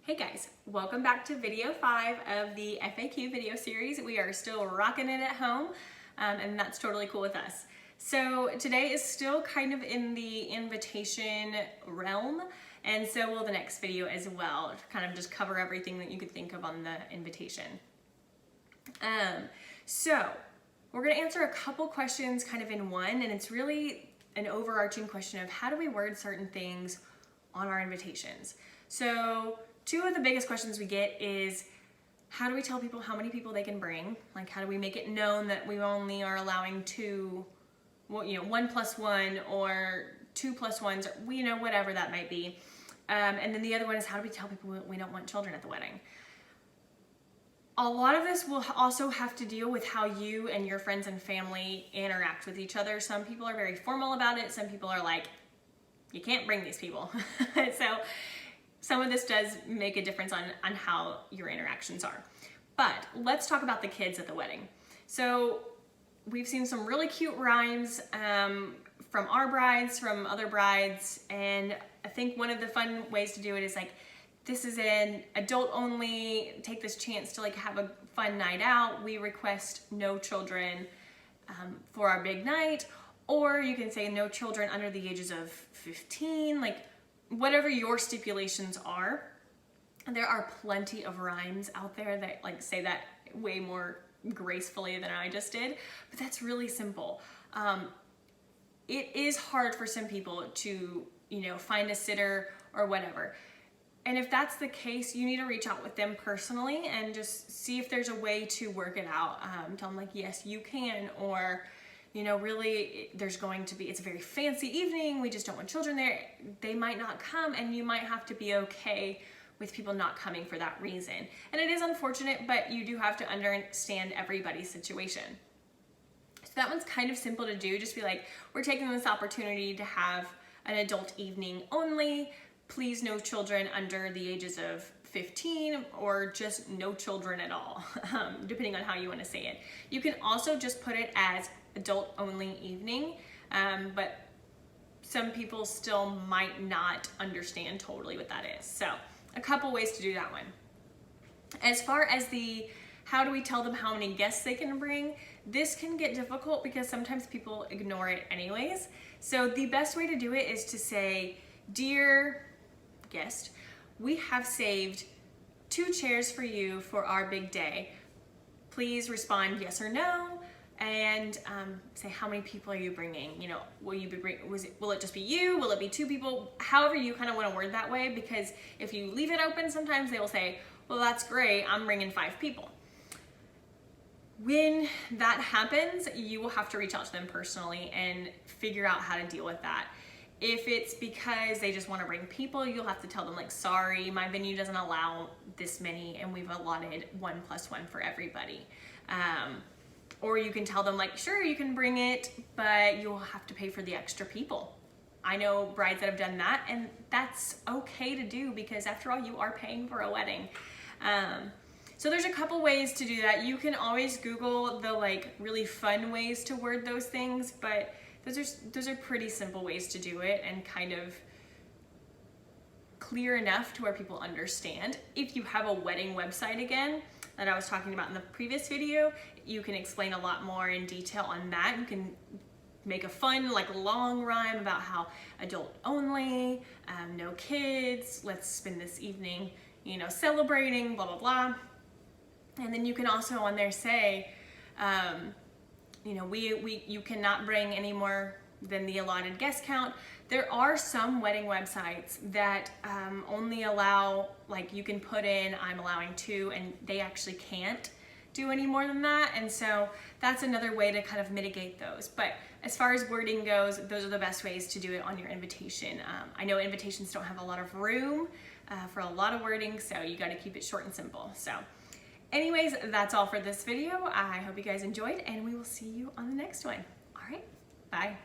Hey guys, welcome back to video 5 of the FAQ video series. We are still rocking it at home, and that's totally cool with us. So today is still kind of in the invitation realm, and so will the next video as well, to kind of just cover everything that you could think of on the invitation. So we're going to answer a couple questions kind of in one, and it's really an overarching question of how do we word certain things on our invitations. So two of the biggest questions we get is, how do we tell people how many people they can bring? Like, how do we make it known that we only are allowing two, well, 1 + 1 or 2 + 1s, or whatever that might be. And then the other one is, how do we tell people we don't want children at the wedding? A lot of this will also have to deal with how you and your friends and family interact with each other. Some people are very formal about it. Some people are like, you can't bring these people. So some of this does make a difference on how your interactions are. But let's talk about the kids at the wedding. So we've seen some really cute rhymes from our brides, from other brides, and I think one of the fun ways to do it is like, this is an adult only, take this chance to like have a fun night out. We request no children for our big night, or you can say no children under the ages of 15, like whatever your stipulations are. There are plenty of rhymes out there that like say that way more gracefully than I just did, but that's really simple. It is hard for some people to, find a sitter or whatever. And if that's the case, you need to reach out with them personally and just see if there's a way to work it out. Tell them like, yes, you can, or really there's going to be, it's a very fancy evening, we just don't want children there. They might not come, and you might have to be okay with people not coming for that reason. And it is unfortunate, but you do have to understand everybody's situation. So that one's kind of simple to do. Just be like, we're taking this opportunity to have an adult evening only. Please no children under the ages of 15, or just no children at all, depending on how you want to say it. You can also just put it as adult only evening, but some people still might not understand totally what that is. So a couple ways to do that one. As far as the how do we tell them how many guests they can bring, this can get difficult because sometimes people ignore it anyways. So the best way to do it is to say, dear guest, we have saved 2 chairs for you for our big day. Please respond yes or no, and say how many people are you bringing. Will you be will it just be you? Will it be 2 people? However you kind of want to word that way, because if you leave it open, sometimes they will say, well, that's great, I'm bringing 5 people. When that happens, you will have to reach out to them personally and figure out how to deal with that. If it's because they just want to bring people, you'll have to tell them like, sorry, my venue doesn't allow this many, and we've allotted 1 + 1 for everybody. Or you can tell them like, sure, you can bring it, but you'll have to pay for the extra people. I know brides that have done that, and that's okay to do, because after all, you are paying for a wedding. So there's a couple ways to do that. You can always Google the like really fun ways to word those things, but those are pretty simple ways to do it, and kind of clear enough to where people understand. If you have a wedding website again that I was talking about in the previous video, you can explain a lot more in detail on that. You can make a fun like long rhyme about how adult only, no kids, let's spend this evening celebrating, blah blah blah. And then you can also on there say, you cannot bring any more than the allotted guest count. There are some wedding websites that only allow, like you can put in, I'm allowing 2, and they actually can't do any more than that. And so that's another way to kind of mitigate those. But as far as wording goes, those are the best ways to do it on your invitation. I know invitations don't have a lot of room for a lot of wording, so you got to keep it short and simple. So anyways, that's all for this video. I hope you guys enjoyed, and we will see you on the next one. All right, bye.